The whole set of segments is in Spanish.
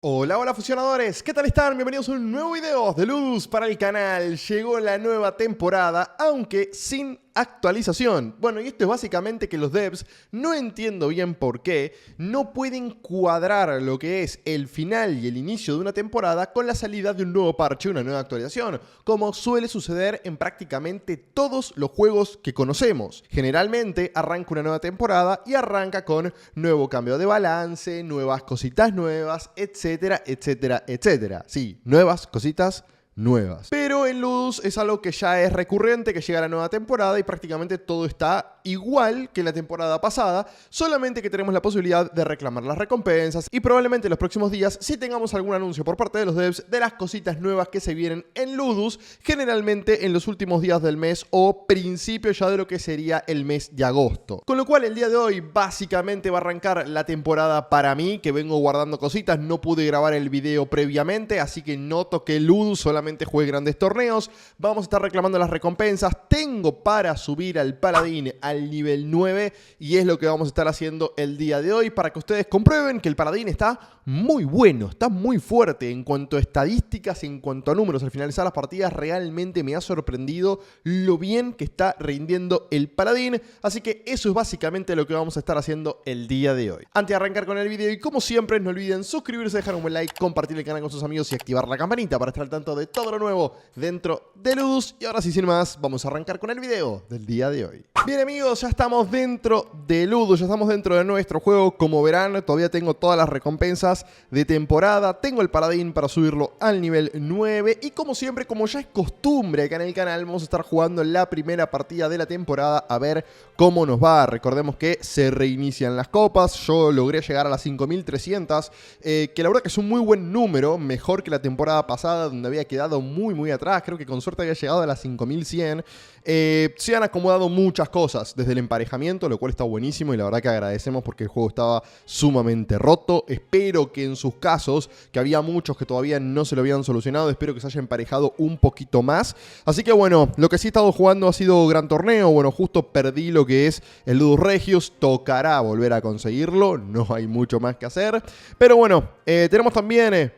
Hola, hola fusionadores, ¿qué tal están? Bienvenidos a un nuevo video de Ludus para el canal. Llegó la nueva temporada, aunque sin actualización. Bueno, y esto es básicamente que los devs, no entiendo bien por qué, no pueden cuadrar lo que es el final y el inicio de una temporada con la salida de un nuevo parche, una nueva actualización, como suele suceder en prácticamente todos los juegos que conocemos. Generalmente arranca una nueva temporada y arranca con nuevo cambio de balance, nuevas cositas nuevas, etcétera, etcétera, etcétera. Sí, nuevas cositas nuevas. Pero en Ludus es algo que ya es recurrente, que llega la nueva temporada y prácticamente todo está igual que en la temporada pasada, solamente que tenemos la posibilidad de reclamar las recompensas y probablemente en los próximos días sí tengamos algún anuncio por parte de los devs de las cositas nuevas que se vienen en Ludus, generalmente en los últimos días del mes o principio ya de lo que sería el mes de agosto. Con lo cual el día de hoy básicamente va a arrancar la temporada para mí, que vengo guardando cositas, no pude grabar el video previamente, así que no toqué Ludus, solamente jugué grandes torneos. Vamos a estar reclamando las recompensas. Tengo para subir al paladín al nivel 9 y es lo que vamos a estar haciendo el día de hoy para que ustedes comprueben que el paladín está muy bueno, está muy fuerte en cuanto a estadísticas, en cuanto a números. Al finalizar las partidas realmente me ha sorprendido lo bien que está rindiendo el paladín, así que eso es básicamente lo que vamos a estar haciendo el día de hoy. Antes de arrancar con el video y como siempre no olviden suscribirse, dejar un buen like, compartir el canal con sus amigos y activar la campanita para estar al tanto de todo lo nuevo dentro de Ludus. Y ahora sí, sin más, vamos a arrancar con el video del día de hoy. Bien amigos, ya estamos dentro de Ludus, ya estamos dentro de nuestro juego. Como verán, todavía tengo todas las recompensas de temporada. Tengo el paladín para subirlo al nivel 9. Y como siempre, como ya es costumbre acá en el canal, vamos a estar jugando la primera partida de la temporada a ver cómo nos va. Recordemos que se reinician las copas. Yo logré llegar a las 5300, que la verdad que es un muy buen número, mejor que la temporada pasada donde había quedado muy atrás. Creo que con suerte había llegado a las 5100. Se han acomodado muchas cosas desde el emparejamiento, lo cual está buenísimo y la verdad que agradecemos porque el juego estaba sumamente roto. Espero que en sus casos, que había muchos que todavía no se lo habían solucionado, espero que se haya emparejado un poquito más. Así que bueno, lo que sí he estado jugando ha sido Gran Torneo. Bueno, justo perdí lo que es el Ludus Regius, tocará volver a conseguirlo, no hay mucho más que hacer. Pero bueno, tenemos también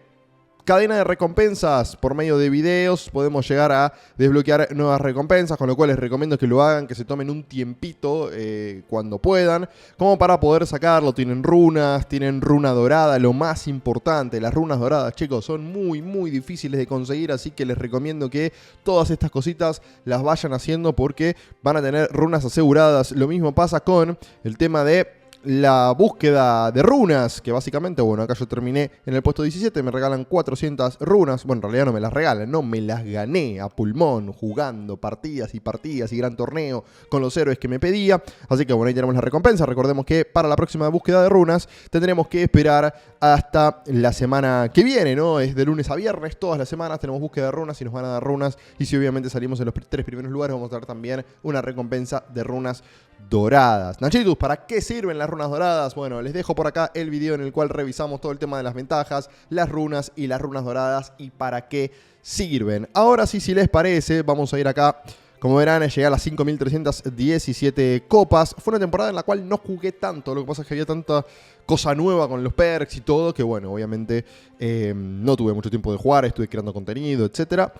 cadena de recompensas por medio de videos. Podemos llegar a desbloquear nuevas recompensas, con lo cual les recomiendo que lo hagan, que se tomen un tiempito cuando puedan, como para poder sacarlo. Tienen runas, tienen runa dorada, lo más importante, las runas doradas, chicos, son muy difíciles de conseguir, así que les recomiendo que todas estas cositas las vayan haciendo porque van a tener runas aseguradas. Lo mismo pasa con el tema de la búsqueda de runas, que básicamente, bueno, acá yo terminé en el puesto 17, me regalan 400 runas. Bueno, en realidad no me las regalan, no, me las gané a pulmón, jugando partidas y gran torneo con los héroes que me pedía. Así que bueno, ahí tenemos la recompensa. Recordemos que para la próxima búsqueda de runas tendremos que esperar hasta la semana que viene, ¿no? Es de lunes a viernes, todas las semanas tenemos búsqueda de runas y nos van a dar runas. Y si obviamente salimos en los 3 primeros lugares, vamos a dar también una recompensa de runas doradas. Nachitus, ¿para qué sirven las runas doradas? Bueno, les dejo por acá el video en el cual revisamos todo el tema de las ventajas, las runas y las runas doradas y para qué sirven. Ahora sí, si les parece, vamos a ir acá. Como verán, llegué a las 5317 copas. Fue una temporada en la cual no jugué tanto. Lo que pasa es que había tanta cosa nueva con los perks y todo, que bueno, obviamente no tuve mucho tiempo de jugar. Estuve creando contenido, etcétera,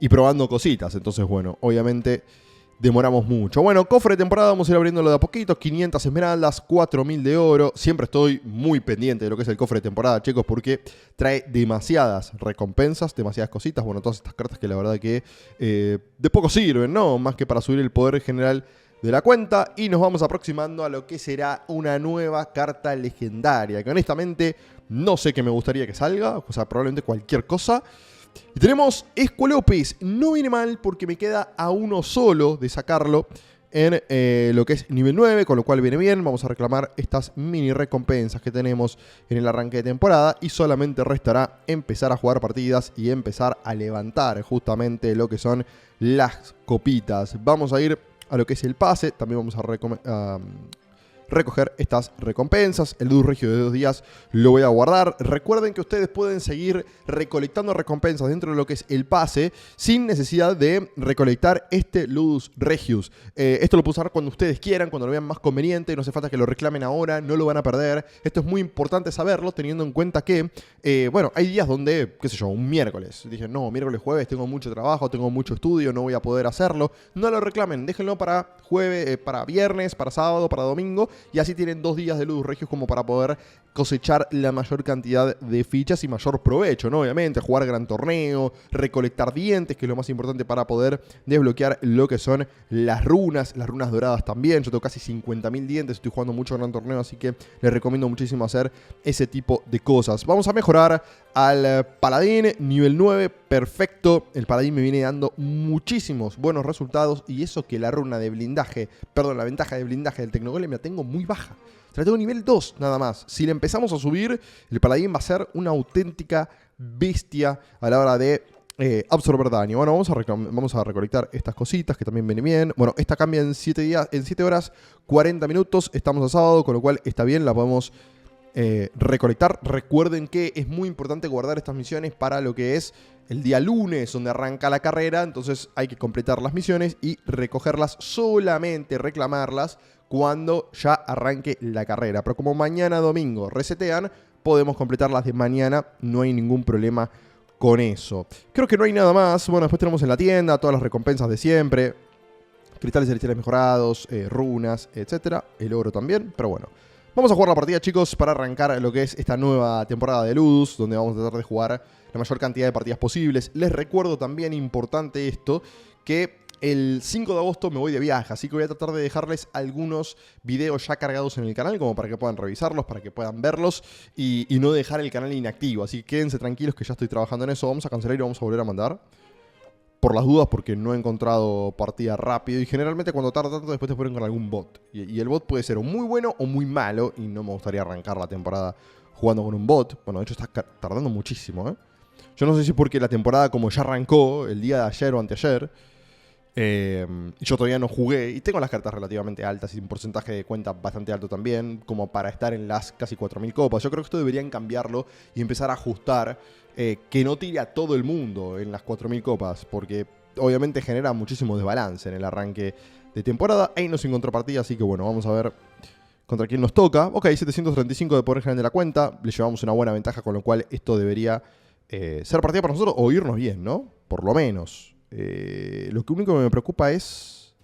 y probando cositas. Entonces, bueno, obviamente demoramos mucho. Bueno, cofre de temporada, vamos a ir abriéndolo de a poquito. 500 esmeraldas, 4000 de oro. Siempre estoy muy pendiente de lo que es el cofre de temporada, chicos, porque trae demasiadas recompensas, demasiadas cositas. Bueno, todas estas cartas que la verdad que de poco sirven, ¿no? Más que para subir el poder general de la cuenta. Y nos vamos aproximando a lo que será una nueva carta legendaria, que honestamente no sé qué me gustaría que salga. O sea, probablemente cualquier cosa. Y tenemos Escuelopes. No viene mal porque me queda a uno solo de sacarlo en lo que es nivel 9, con lo cual viene bien. Vamos a reclamar estas mini recompensas que tenemos en el arranque de temporada y solamente restará empezar a jugar partidas y empezar a levantar justamente lo que son las copitas. Vamos a ir a lo que es el pase. También vamos a recoger estas recompensas. El Ludus Regio de 2 días lo voy a guardar. Recuerden que ustedes pueden seguir recolectando recompensas dentro de lo que es el pase sin necesidad de recolectar este Ludus Regius. Esto lo pueden usar cuando ustedes quieran, cuando lo vean más conveniente. No hace falta que lo reclamen ahora, no lo van a perder. Esto es muy importante saberlo, teniendo en cuenta que, bueno, hay días donde, qué sé yo, un miércoles. Dije, no, miércoles, jueves, tengo mucho trabajo, tengo mucho estudio, no voy a poder hacerlo. No lo reclamen, déjenlo para jueves, para viernes, para sábado, para domingo. Y así tienen 2 días de Ludus Regius como para poder cosechar la mayor cantidad de fichas y mayor provecho, ¿no? Obviamente, jugar gran torneo, recolectar dientes, que es lo más importante para poder desbloquear lo que son las runas doradas también. Yo tengo casi 50.000 dientes, estoy jugando mucho gran torneo, así que les recomiendo muchísimo hacer ese tipo de cosas. Vamos a mejorar al Paladín, nivel 9, perfecto. El Paladín me viene dando muchísimos buenos resultados y eso que la runa de blindaje, perdón, la ventaja de blindaje del Tecnogolem la tengo muy baja. La tengo nivel 2 nada más. Si le empezamos a subir, el Paladín va a ser una auténtica bestia a la hora de absorber daño. Bueno, vamos a recolectar estas cositas que también vienen bien. Bueno, esta cambia en 7 horas, 40 minutos. Estamos a sábado, con lo cual está bien, la podemos recolectar. Recuerden que es muy importante guardar estas misiones para lo que es el día lunes, donde arranca la carrera. Entonces hay que completar las misiones y recogerlas, solamente reclamarlas cuando ya arranque la carrera. Pero como mañana domingo resetean, podemos completarlas de mañana, no hay ningún problema con eso. Creo que no hay nada más. Bueno, después tenemos en la tienda todas las recompensas de siempre. Cristales celestiales mejorados, runas, etc. El oro también, pero bueno. Vamos a jugar la partida, chicos, para arrancar lo que es esta nueva temporada de Ludus, donde vamos a tratar de jugar la mayor cantidad de partidas posibles. Les recuerdo también, importante esto, que el 5 de agosto me voy de viaje, así que voy a tratar de dejarles algunos videos ya cargados en el canal, como para que puedan revisarlos, para que puedan verlos y no dejar el canal inactivo. Así que quédense tranquilos que ya estoy trabajando en eso. Vamos a cancelar y vamos a volver a mandar. Por las dudas, porque no he encontrado partida rápido. Y generalmente cuando tarda tanto, después te ponen con algún bot. Y el bot puede ser o muy bueno o muy malo. Y no me gustaría arrancar la temporada jugando con un bot. Bueno, de hecho está tardando muchísimo, ¿eh? Yo no sé si es porque la temporada como ya arrancó el día de ayer o anteayer. Yo todavía no jugué y tengo las cartas relativamente altas y un porcentaje de cuenta bastante alto también, como para estar en las casi 4.000 copas. Yo creo que esto deberían cambiarlo y empezar a ajustar, que no tire a todo el mundo en las 4.000 copas, porque obviamente genera muchísimo desbalance en el arranque de temporada. Ahí nos encontró partida, así que bueno, vamos a ver contra quién nos toca. Ok, 735 de poder general de la cuenta, le llevamos una buena ventaja, con lo cual esto debería ser partida para nosotros o irnos bien, ¿no? Por lo menos. Lo que único que me preocupa es...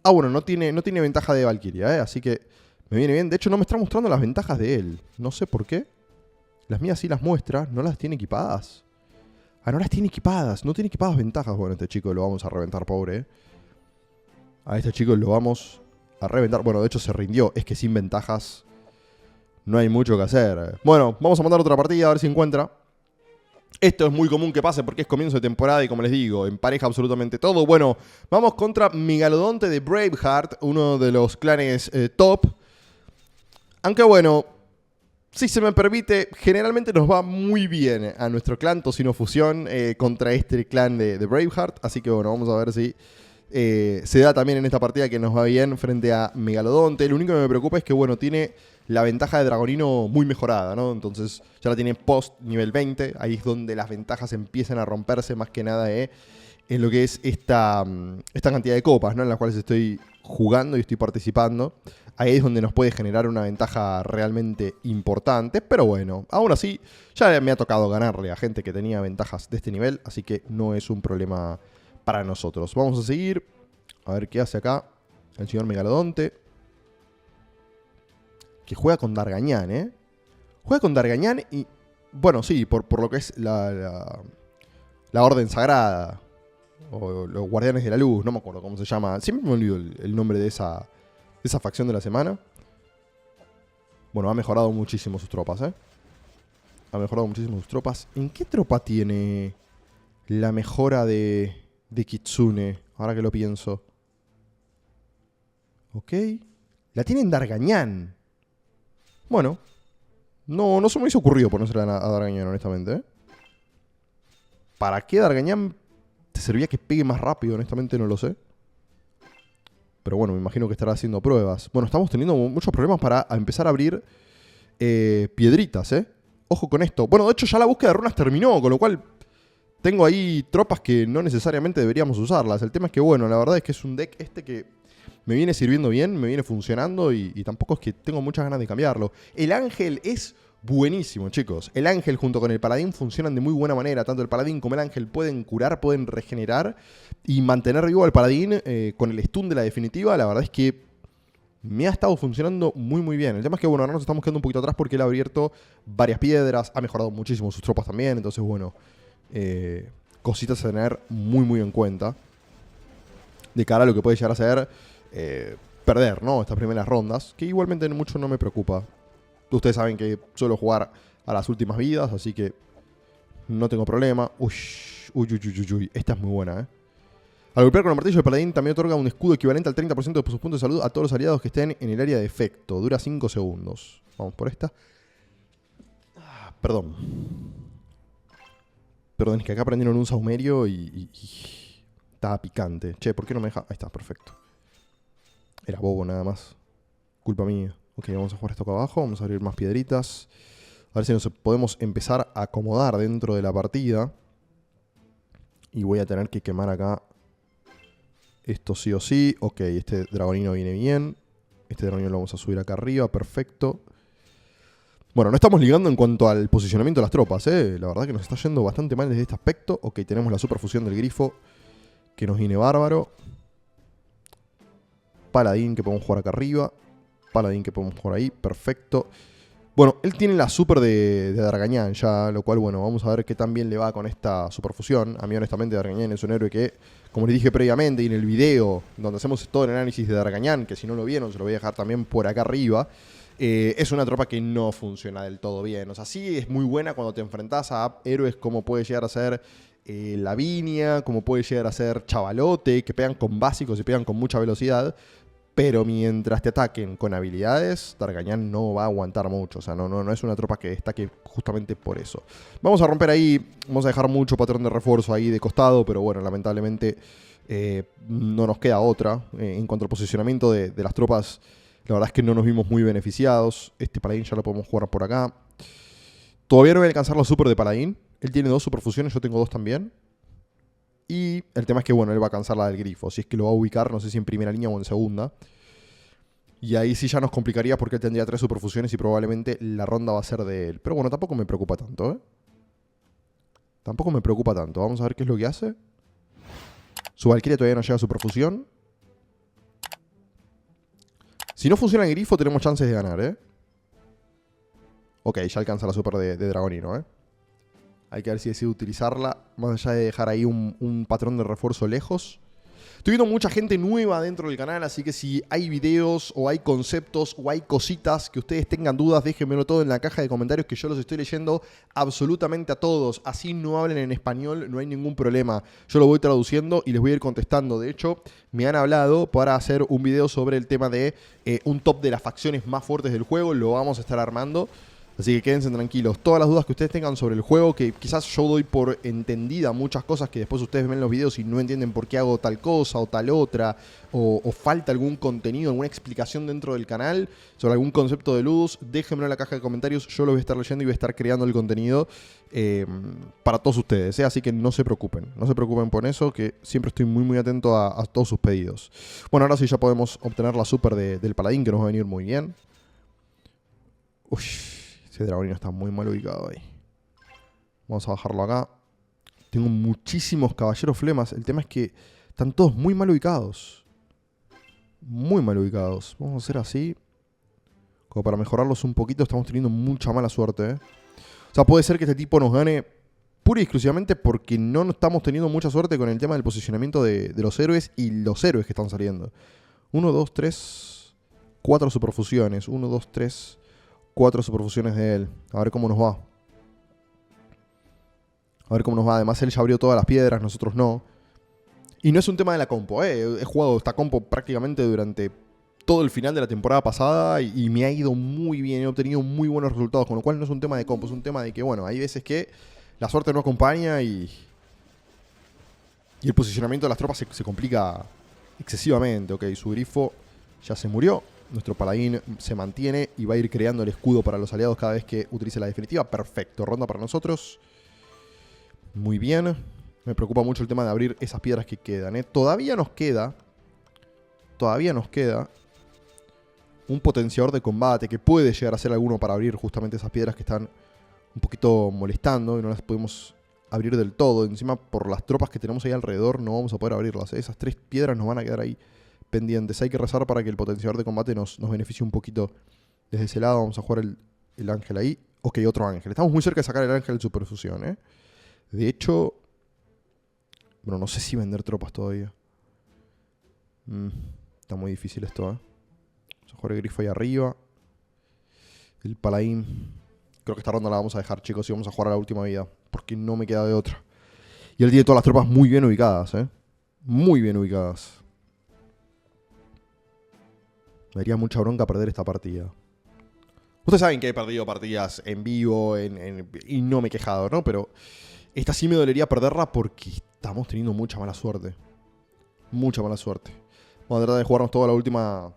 Ah, bueno, no tiene ventaja de Valkyria, así que me viene bien. De hecho, no me está mostrando las ventajas de él. No sé por qué. Las mías sí las muestra, no las tiene equipadas. Ah, no las tiene equipadas. No tiene equipadas ventajas. Bueno, este chico lo vamos a reventar, pobre. A este chico lo vamos a reventar. Bueno, de hecho se rindió. Es que sin ventajas no hay mucho que hacer. Bueno, vamos a mandar otra partida a ver si encuentra. Esto es muy común que pase porque es comienzo de temporada y, como les digo, empareja absolutamente todo. Bueno, vamos contra Megalodonte de Braveheart, uno de los clanes top. Aunque bueno, si se me permite, generalmente nos va muy bien a nuestro clan Tocino Fusión contra este clan de Braveheart. Así que bueno, vamos a ver si se da también en esta partida que nos va bien frente a Megalodonte. Lo único que me preocupa es que, bueno, tiene la ventaja de Dragonino muy mejorada, ¿no? Entonces ya la tiene post nivel 20. Ahí es donde las ventajas empiezan a romperse más que nada en lo que es esta cantidad de copas, ¿no? En las cuales estoy jugando y estoy participando. Ahí es donde nos puede generar una ventaja realmente importante. Pero bueno, aún así ya me ha tocado ganarle a gente que tenía ventajas de este nivel. Así que no es un problema para nosotros. Vamos a seguir. A ver qué hace acá el señor Megalodonte. Que juega con Dargañán, ¿eh? Juega con Dargañán y... Bueno, sí, por lo que es la Orden Sagrada. O los Guardianes de la Luz, no me acuerdo cómo se llama. Siempre me olvido el nombre de esa facción de la semana. Bueno, ha mejorado muchísimo sus tropas, ¿eh? Ha mejorado muchísimo sus tropas. ¿En qué tropa tiene la mejora de Kitsune? Ahora que lo pienso. Ok. La tiene en Dargañán. Bueno, no se me hizo ocurrido ponérsela a Dargañán, honestamente, ¿eh? ¿Para qué Dargañán te servía que pegue más rápido? Honestamente no lo sé. Pero bueno, me imagino que estará haciendo pruebas. Bueno, estamos teniendo muchos problemas para empezar a abrir piedritas, ¿eh? Ojo con esto. Bueno, de hecho ya la búsqueda de runas terminó, con lo cual tengo ahí tropas que no necesariamente deberíamos usarlas. El tema es que, bueno, la verdad es que es un deck que me viene sirviendo bien, me viene funcionando y tampoco es que tengo muchas ganas de cambiarlo. El ángel es buenísimo, chicos. El ángel junto con el paladín funcionan de muy buena manera. Tanto el paladín como el ángel pueden curar, pueden regenerar y mantener vivo al paladín con el stun de la definitiva. La verdad es que me ha estado funcionando muy muy bien. El tema es que, bueno, ahora nos estamos quedando un poquito atrás porque él ha abierto varias piedras, ha mejorado muchísimo sus tropas también. Entonces, bueno, cositas a tener muy muy en cuenta de cara a lo que puede llegar a ser perder, ¿no? Estas primeras rondas, que igualmente mucho no me preocupa. Ustedes saben que suelo jugar a las últimas vidas, así que no tengo problema. Uy, esta es muy buena, ¿eh? Al golpear con el martillo, el paladín también otorga un escudo equivalente al 30% de sus puntos de salud a todos los aliados que estén en el área de efecto. Dura 5 segundos. Vamos por esta. Perdón. Perdón, es que acá prendieron un saumerio y estaba picante. Che, ¿por qué no me deja? Ahí está, perfecto. Era bobo nada más. Culpa mía. Ok, vamos a jugar esto acá abajo. Vamos a abrir más piedritas. A ver si nos podemos empezar a acomodar dentro de la partida. Y voy a tener que quemar acá esto sí o sí. Ok, este dragonino viene bien. Este dragonino lo vamos a subir acá arriba. Perfecto. Bueno, no estamos ligando en cuanto al posicionamiento de las tropas, ¿eh? La verdad que nos está yendo bastante mal desde este aspecto. Ok, tenemos la superfusión del grifo, que nos viene bárbaro. Paladín que podemos jugar acá arriba. Paladín que podemos jugar ahí. Perfecto. Bueno, él tiene la super de Dargañán ya, lo cual, bueno, vamos a ver qué tan bien le va con esta superfusión. A mí, honestamente, Dargañán es un héroe que, como les dije previamente y en el video donde hacemos todo el análisis de Dargañán, que si no lo vieron, se lo voy a dejar también por acá arriba, es una tropa que no funciona del todo bien. O sea, sí es muy buena cuando te enfrentás a héroes como puede llegar a ser Lavinia, como puede llegar a ser Chavalote, que pegan con básicos y pegan con mucha velocidad. Pero mientras te ataquen con habilidades, Dargañán no va a aguantar mucho. O sea, no es una tropa que destaque justamente por eso. Vamos a romper ahí, vamos a dejar mucho patrón de refuerzo ahí de costado, pero bueno, lamentablemente no nos queda otra. En cuanto al posicionamiento de las tropas, la verdad es que no nos vimos muy beneficiados. Este paladín ya lo podemos jugar por acá. Todavía no voy a alcanzar la super de paladín. Él tiene 2 superfusiones, yo tengo 2 también. Y el tema es que, bueno, él va a alcanzar la del grifo. Si es que lo va a ubicar, no sé si en primera línea o en segunda. Y ahí sí ya nos complicaría porque él tendría 3 superfusiones y probablemente la ronda va a ser de él. Pero bueno, tampoco me preocupa tanto, ¿eh? Tampoco me preocupa tanto. Vamos a ver qué es lo que hace. Su Valkyria todavía no llega a superfusión. Si no funciona el grifo, tenemos chances de ganar, ¿eh? Ok, ya alcanza la super de Dragonino, ¿eh? Hay que ver si decide utilizarla, más allá de dejar ahí un patrón de refuerzo lejos. Estoy viendo mucha gente nueva dentro del canal, así que si hay videos o hay conceptos o hay cositas que ustedes tengan dudas, déjenmelo todo en la caja de comentarios que yo los estoy leyendo absolutamente a todos. Así no hablen en español, no hay ningún problema. Yo lo voy traduciendo y les voy a ir contestando. De hecho, me han hablado para hacer un video sobre el tema de un top de las facciones más fuertes del juego. Lo vamos a estar armando. Así que quédense tranquilos. Todas las dudas que ustedes tengan sobre el juego, que quizás yo doy por entendida muchas cosas que después ustedes ven los videos y no entienden por qué hago tal cosa o tal otra, o falta algún contenido, alguna explicación dentro del canal sobre algún concepto de Ludus, déjenmelo en la caja de comentarios. Yo lo voy a estar leyendo y voy a estar creando el contenido para todos ustedes, ¿eh? Así que no se preocupen. No se preocupen por eso, que siempre estoy muy muy atento a todos sus pedidos. Bueno, ahora sí ya podemos obtener la super del paladín, que nos va a venir muy bien. Uy. Ese dragonino está muy mal ubicado ahí. Vamos a bajarlo acá. Tengo muchísimos caballeros flemas. El tema es que están todos muy mal ubicados. Muy mal ubicados. Vamos a hacer así. Como para mejorarlos un poquito. Estamos teniendo mucha mala suerte, ¿eh? O sea, puede ser que este tipo nos gane pura y exclusivamente porque no estamos teniendo mucha suerte con el tema del posicionamiento de los héroes y los héroes que están saliendo. 1, 2, 3, 4 superfusiones. 1, 2, 3... 4 superfusiones de él. A ver cómo nos va. A ver cómo nos va. Además, él ya abrió todas las piedras, nosotros no. Y no es un tema de la compo, ¿eh? He jugado esta compo prácticamente durante todo el final de la temporada pasada y me ha ido muy bien. He obtenido muy buenos resultados. Con lo cual no es un tema de compo, es un tema de que, bueno, hay veces que la suerte no acompaña y el posicionamiento de las tropas se complica excesivamente. Ok, su grifo ya se murió. Nuestro paladín se mantiene y va a ir creando el escudo para los aliados cada vez que utilice la definitiva. Perfecto, ronda para nosotros. Muy bien. Me preocupa mucho el tema de abrir esas piedras que quedan, ¿eh? Todavía nos queda un potenciador de combate que puede llegar a ser alguno para abrir justamente esas piedras que están un poquito molestando y no las podemos abrir del todo. Encima, por las tropas que tenemos ahí alrededor, no vamos a poder abrirlas, ¿eh? Esas 3 piedras nos van a quedar ahí pendientes. Hay que rezar para que el potenciador de combate nos beneficie un poquito desde ese lado. Vamos a jugar el ángel ahí. Ok, otro ángel. Estamos muy cerca de sacar el ángel de superfusión, ¿eh? De hecho, bueno, no sé si vender tropas todavía. Está muy difícil esto, ¿eh? Vamos a jugar el grifo ahí arriba. El paladín. Creo que esta ronda la vamos a dejar, chicos, y vamos a jugar a la última vida, porque no me queda de otra. Y él tiene todas las tropas muy bien ubicadas, ¿eh? Muy bien ubicadas. Me daría mucha bronca perder esta partida. Ustedes saben que he perdido partidas en vivo y no me he quejado, ¿no? Pero esta sí me dolería perderla porque estamos teniendo mucha mala suerte. Mucha mala suerte. Vamos a tratar de jugarnos toda la última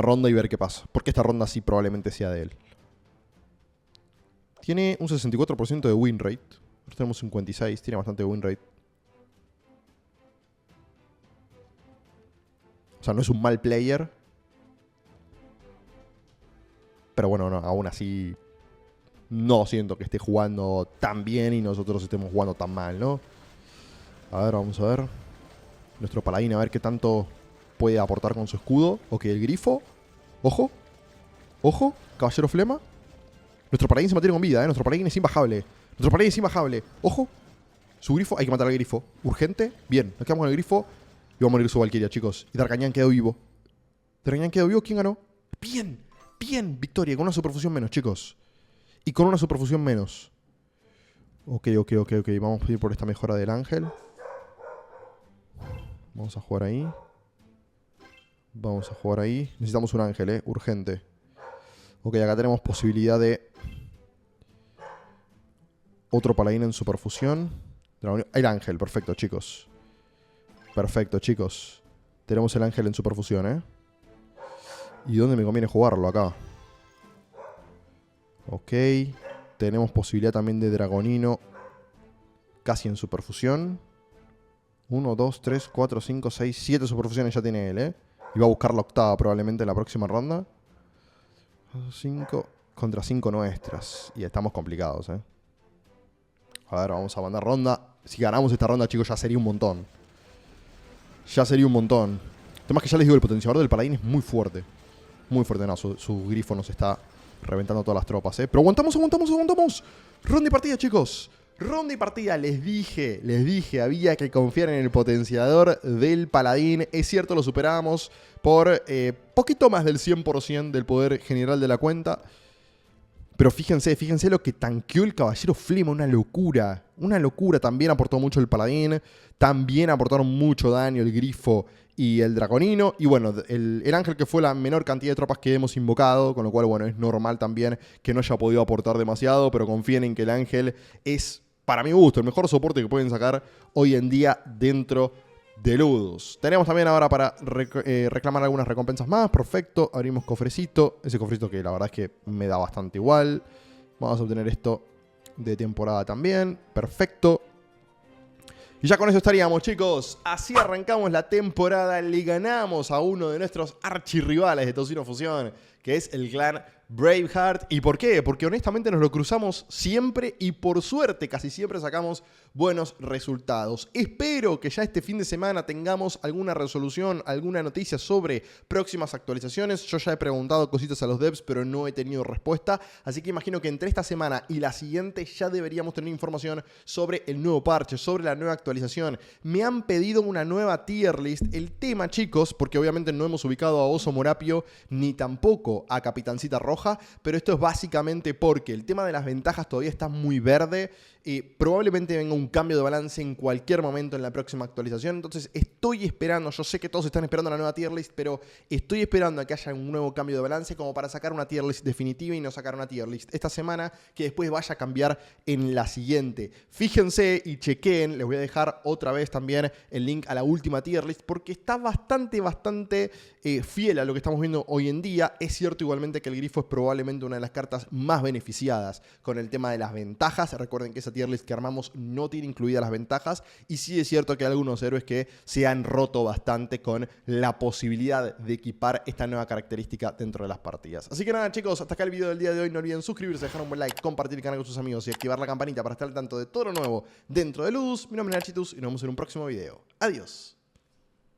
ronda y ver qué pasa. Porque esta ronda sí probablemente sea de él. Tiene un 64% de win rate. Nosotros tenemos 56, tiene bastante win rate. O sea, no es un mal player. Pero bueno, no, aún así no siento que esté jugando tan bien y nosotros estemos jugando tan mal, ¿no? A ver, vamos a ver. Nuestro paladín, a ver qué tanto puede aportar con su escudo. Ok, el grifo. Ojo. Ojo. Caballero Flema. Nuestro paladín se mantiene con vida, ¿eh? Nuestro paladín es imbajable. Nuestro paladín es imbajable. Ojo. Su grifo. Hay que matar al grifo. Urgente. Bien. Nos quedamos con el grifo. Y va a morir su Valkyria, chicos. Y D'Artagnan quedó vivo. D'Artagnan quedó vivo. ¿Quién ganó? Bien. Bien. Victoria. Con una superfusión menos, chicos. Y con una superfusión menos. Ok. Vamos a ir por esta mejora del ángel. Vamos a jugar ahí. Vamos a jugar ahí. Necesitamos un ángel, urgente. Ok, acá tenemos posibilidad de otro paladín en superfusión. El ángel, perfecto, chicos. Perfecto, chicos. Tenemos el ángel en superfusión, ¿Y dónde me conviene jugarlo? Acá. Ok. Tenemos posibilidad también de dragonino casi en superfusión. 1, 2, 3, 4, 5, 6, 7 superfusiones ya tiene él, Y va a buscar la octava probablemente en la próxima ronda. 5 contra 5 nuestras. Y estamos complicados, A ver, vamos a mandar ronda. Si ganamos esta ronda, chicos, ya sería un montón. Ya sería un montón. El tema es que ya les digo, el potenciador del paladín es muy fuerte. Muy fuerte, no, su grifo nos está reventando todas las tropas, Pero aguantamos. Ronda y partida, chicos. Ronda y partida, les dije, había que confiar en el potenciador del paladín. Es cierto, lo superábamos por poquito más del 100% del poder general de la cuenta. Pero fíjense lo que tanqueó el Caballero Flema, una locura. Una locura, también aportó mucho el paladín. También aportaron mucho daño el grifo y el dragonino. Y bueno, el ángel, que fue la menor cantidad de tropas que hemos invocado, con lo cual, bueno, es normal también que no haya podido aportar demasiado, pero confíen en que el ángel es, para mi gusto, el mejor soporte que pueden sacar hoy en día dentro de Ludus. Tenemos también ahora para reclamar algunas recompensas más. Perfecto, abrimos cofrecito. Ese cofrecito que la verdad es que me da bastante igual. Vamos a obtener esto de temporada también. Perfecto. Y ya con eso estaríamos, chicos. Así arrancamos la temporada. Le ganamos a uno de nuestros archirrivales de Tocino Fusión, que es el clan Braveheart. ¿Y por qué? Porque honestamente nos lo cruzamos siempre y por suerte casi siempre sacamos buenos resultados. Espero que ya este fin de semana tengamos alguna resolución, alguna noticia sobre próximas actualizaciones. Yo ya he preguntado cositas a los devs, pero no he tenido respuesta. Así que imagino que entre esta semana y la siguiente ya deberíamos tener información sobre el nuevo parche, sobre la nueva actualización. Me han pedido una nueva tier list. El tema, chicos, porque obviamente no hemos ubicado a Oso Morapio ni tampoco poco a Capitancita Roja, pero esto es básicamente porque el tema de las ventajas todavía está muy verde. Probablemente venga un cambio de balance en cualquier momento en la próxima actualización. Entonces estoy esperando, yo sé que todos están esperando la nueva tier list, pero estoy esperando a que haya un nuevo cambio de balance como para sacar una tier list definitiva y no sacar una tier list esta semana que después vaya a cambiar en la siguiente. Fíjense y chequen, les voy a dejar otra vez también el link a la última tier list porque está bastante fiel a lo que estamos viendo hoy en día. Es cierto igualmente que el grifo es probablemente una de las cartas más beneficiadas con el tema de las ventajas. Recuerden que esa tier list que armamos no tiene incluidas las ventajas y sí es cierto que hay algunos héroes que se han roto bastante con la posibilidad de equipar esta nueva característica dentro de las partidas. Así que nada, chicos, hasta acá el video del día de hoy. No olviden suscribirse, dejar un buen like, compartir el canal con sus amigos y activar la campanita para estar al tanto de todo lo nuevo dentro de Ludus. Mi nombre es Architus y nos vemos en un próximo video. Adiós.